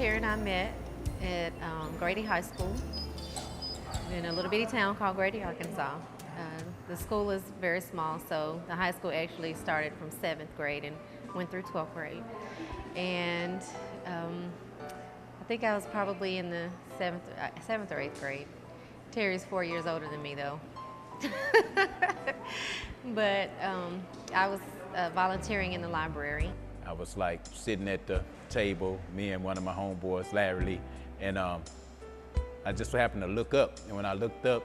Terry and I met at Grady High School in a little bitty town called Grady, Arkansas. The school is very small, so the high school actually started from 7th grade and went through 12th grade. And I think I was probably in the 7th or 8th grade. Terry's 4 years older than me, though. But I was volunteering in the library. I was like sitting at the table, me and one of my homeboys, Larry Lee, and I just happened to look up. And when I looked up,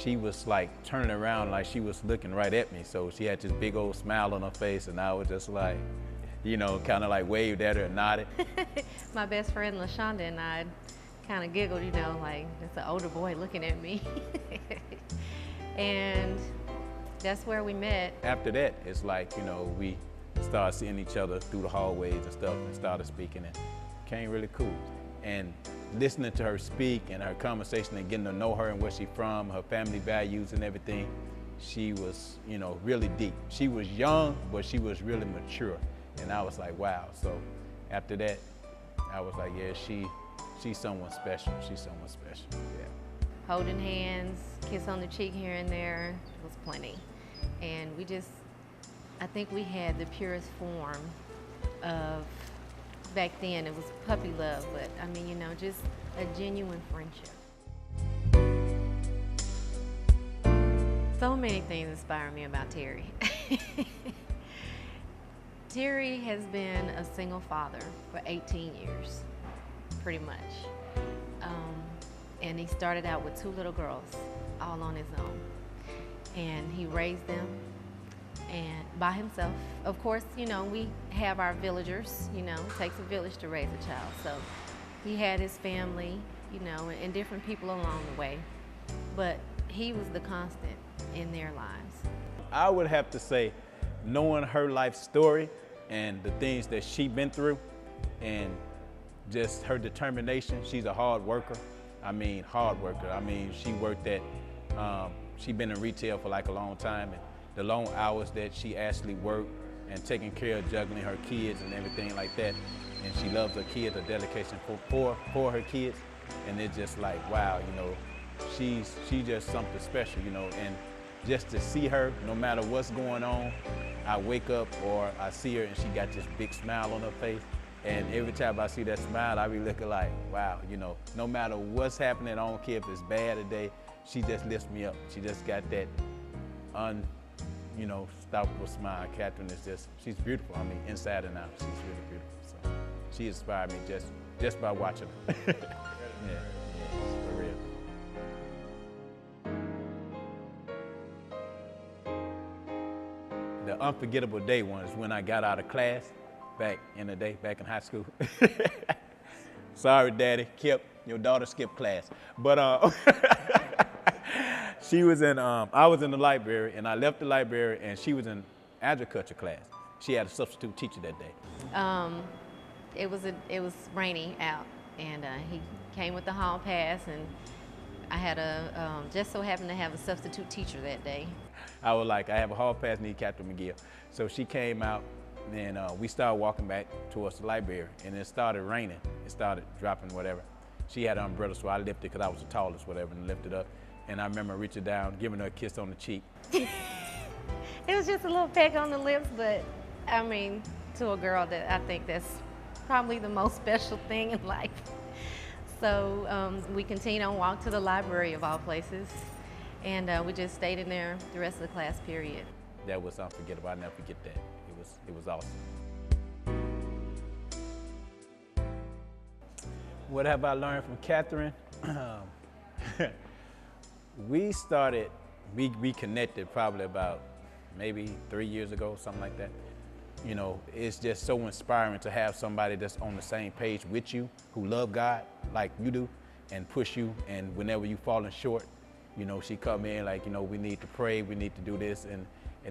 she was like turning around like she was looking right at me. So she had this big old smile on her face, and I was just like, you know, kind of like waved at her and nodded. My best friend LaShonda and I kind of giggled, you know, like it's an older boy looking at me. And that's where we met. After that, it's like, you know, we started seeing each other through the hallways and stuff and started speaking, and became really cool. And listening to her speak and her conversation and getting to know her and where she's from, her family values and everything, she was, you know, really deep. She was young, but she was really mature. And I was like, wow. So after that, I was like, yeah, she's someone special. She's someone special, yeah. Holding hands, kiss on the cheek here and there was plenty. And we just, I think we had the purest form of, back then it was puppy love, but I mean, you know, just a genuine friendship. So many things inspire me about Terry. Terry has been a single father for 18 years, pretty much. And he started out with 2 little girls, all on his own. And he raised them and by himself. Of course, you know, we have our villagers, you know, it takes a village to raise a child. So he had his family, you know, and different people along the way. But he was the constant in their lives. I would have to say, knowing her life story and the things that she's been through and just her determination, she's a hard worker. I mean, hard worker. I mean, she worked at, she's been in retail for like a long time, and the long hours that she actually worked and taking care of juggling her kids and everything like that. And she loves her kids, her dedication for her kids. And it's just like, wow, you know, she's just something special, you know. And just to see her, no matter what's going on, I wake up or I see her and she got this big smile on her face. And every time I see that smile, I be looking like, wow, you know, no matter what's happening, I don't care if it's bad today, she just lifts me up. She just got that stoppable smile. Kathryn is she's beautiful. I mean, inside and out, she's really beautiful. So she inspired me just by watching her. Yeah, for real. The unforgettable day was when I got out of class back in the day, back in high school. Sorry, Daddy, your daughter skipped class. But she was in, I was in the library, and I left the library, and she was in agriculture class. She had a substitute teacher that day. It was rainy out, and he came with the hall pass, and I had just so happened to have a substitute teacher that day. I was like, I have a hall pass, need Kathryn McGill. So she came out, and we started walking back towards the library, and it started raining. It started dropping, whatever. She had an umbrella, so I lifted because I was the tallest, whatever, and lifted up. And I remember reaching down, giving her a kiss on the cheek. It was just a little peck on the lips, but I mean, to a girl, that I think that's probably the most special thing in life. So we continued on walk to the library of all places, and we just stayed in there the rest of the class period. That was unforgettable. I'll never forget that. It was awesome. What have I learned from Kathryn? We connected probably about maybe 3 years ago, something like that. You know, it's just so inspiring to have somebody that's on the same page with you, who love God like you do, and push you, and whenever you falling short, you know, she come in like, you know, we need to pray, we need to do this, and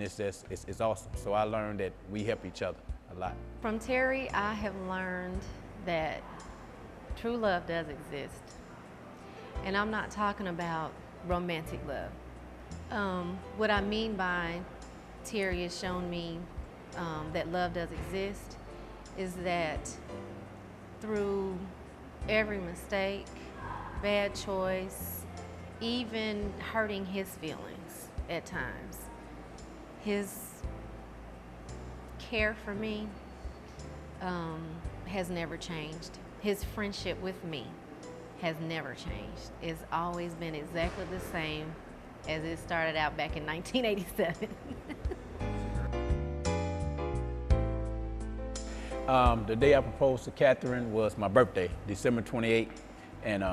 it's awesome. So I learned that we help each other a lot. From Terry, I have learned that true love does exist. And I'm not talking about romantic love. What I mean by Terry has shown me that love does exist is that through every mistake, bad choice, even hurting his feelings at times. His care for me has never changed. His friendship with me has never changed. It's always been exactly the same as it started out back in 1987. The day I proposed to Kathryn was my birthday, December 28th, and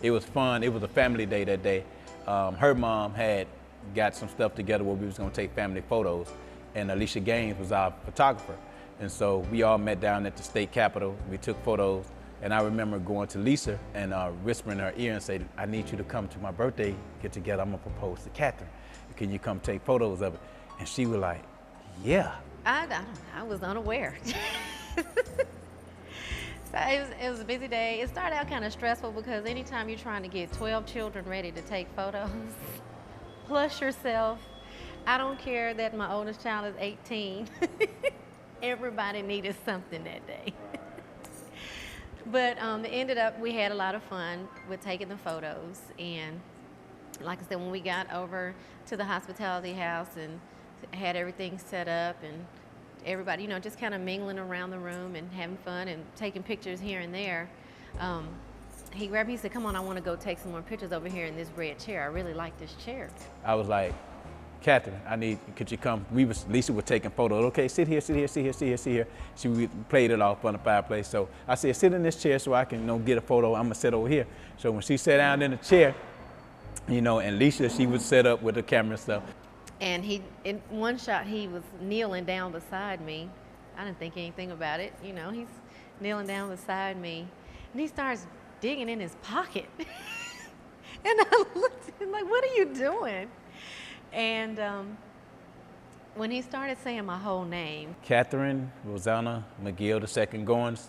it was fun. It was a family day that day. Her mom had got some stuff together where we was gonna take family photos, and Alicia Gaines was our photographer. And so we all met down at the state capitol. We took photos, and I remember going to Lisa and whispering in her ear and say, I need you to come to my birthday get together. I'm gonna propose to Kathryn. Can you come take photos of it? And she was like, yeah. I was unaware. So it was a busy day. It started out kind of stressful because anytime you're trying to get 12 children ready to take photos, plus yourself, I don't care that my oldest child is 18. Everybody needed something that day. But it ended up, we had a lot of fun with taking the photos. And like I said, when we got over to the hospitality house and had everything set up and everybody, just kind of mingling around the room and having fun and taking pictures here and there, he grabbed me, he said, come on, I want to go take some more pictures over here in this red chair. I really like this chair. I was like, Kathryn, could you come? Lisa was taking photos. Okay, sit here, sit here, sit here, sit here, sit here. She played it off on the fireplace. So I said, sit in this chair so I can get a photo. I'm gonna sit over here. So when she sat down in the chair, and Lisa, she was set up with the camera and stuff. And in one shot, he was kneeling down beside me. I didn't think anything about it. He's kneeling down beside me. And he starts digging in his pocket. And I looked at him like, what are you doing? And when he started saying my whole name. Kathryn Rosanna McGill II Goins,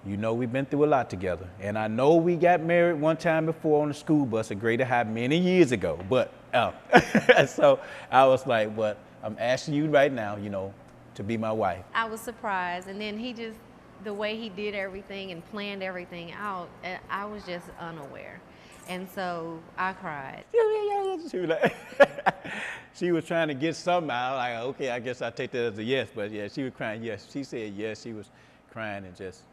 we've been through a lot together. And I know we got married one time before on the school bus at Greater High many years ago. But so I was like, but I'm asking you right now, to be my wife. I was surprised. And then the way he did everything and planned everything out, I was just unaware. And so I cried. She was trying to get something out. Like, okay, I guess I take that as a yes. But yeah, she was crying. Yes, she said yes. She was crying and just,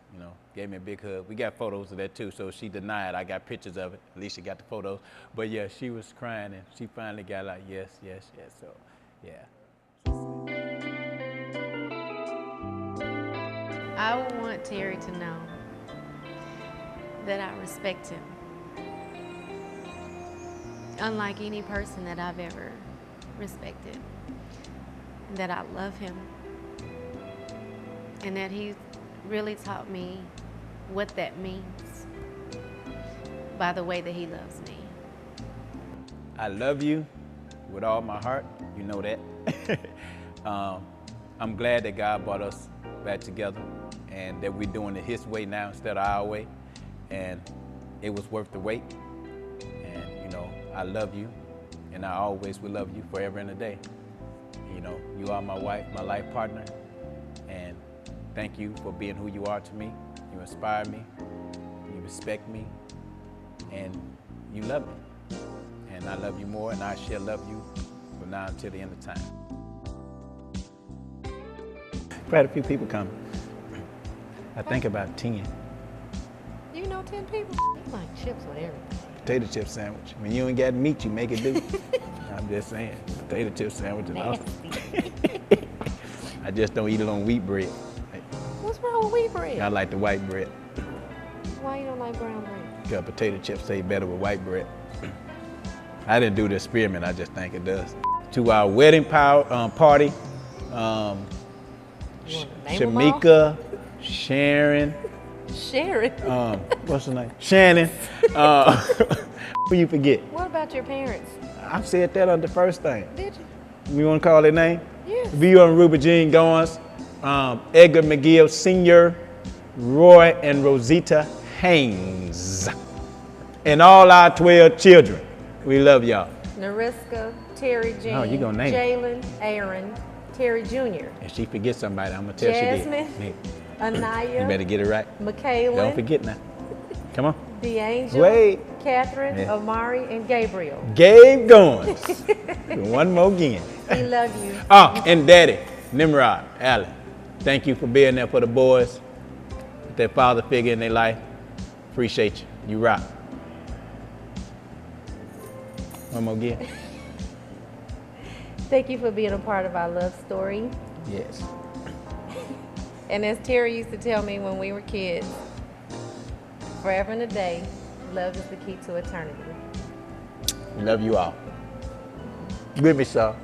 gave me a big hug. We got photos of that too. So she denied. I got pictures of it. At least she got the photos. But yeah, she was crying and she finally got like yes, yes, yes. So yeah. I would want Terry to know that I respect him. Unlike any person that I've ever respected. That I love him. And that he's really taught me what that means by the way that he loves me. I love you with all my heart. You know that. I'm glad that God brought us back together and that we're doing it his way now instead of our way. And it was worth the wait. And, I love you, and I always will love you forever and a day. You are my wife, my life partner, and thank you for being who you are to me. You inspire me, you respect me, and you love me. And I love you more, and I shall love you from now until the end of time. Quite a few people coming. I think about 10. You know 10 people? You like chips with everything. Potato chip sandwich. When you ain't got meat, you make it do. I'm just saying, potato chip sandwich is awesome. I just don't eat it on wheat bread. What's wrong with wheat bread? I like the white bread. Why you don't like brown bread? Because potato chips taste better with white bread. I didn't do the experiment, I just think it does. To our wedding party, Shamika, Sharon. Sharon? What's her name? Shannon. Who you forget? What about your parents? I said that on the first thing. Did you? You want to call their name? Yes. View and Ruby Jean Goins, Edgar McGill Sr., Roy and Rosita Haynes, and all our 12 children. We love y'all. Nariska, Terry Jean, Oh, you gonna name Jalen, Aaron, Terry Jr. If she forgets somebody, I'm gonna tell Jasmine. she did. Anaya. You better get it right. Michaela. Don't forget now. Come on. D'Angel. Wait. Kathryn, Yeah. Amari, and Gabriel. Gabe Goins. One more again. We love you. Oh, and Daddy, Nimrod, Allen. Thank you for being there for the boys. That father figure in their life. Appreciate you. You rock. One more again. Thank you for being a part of our love story. Yes. And as Terry used to tell me when we were kids, forever and a day, love is the key to eternity. Love you all. Give me some.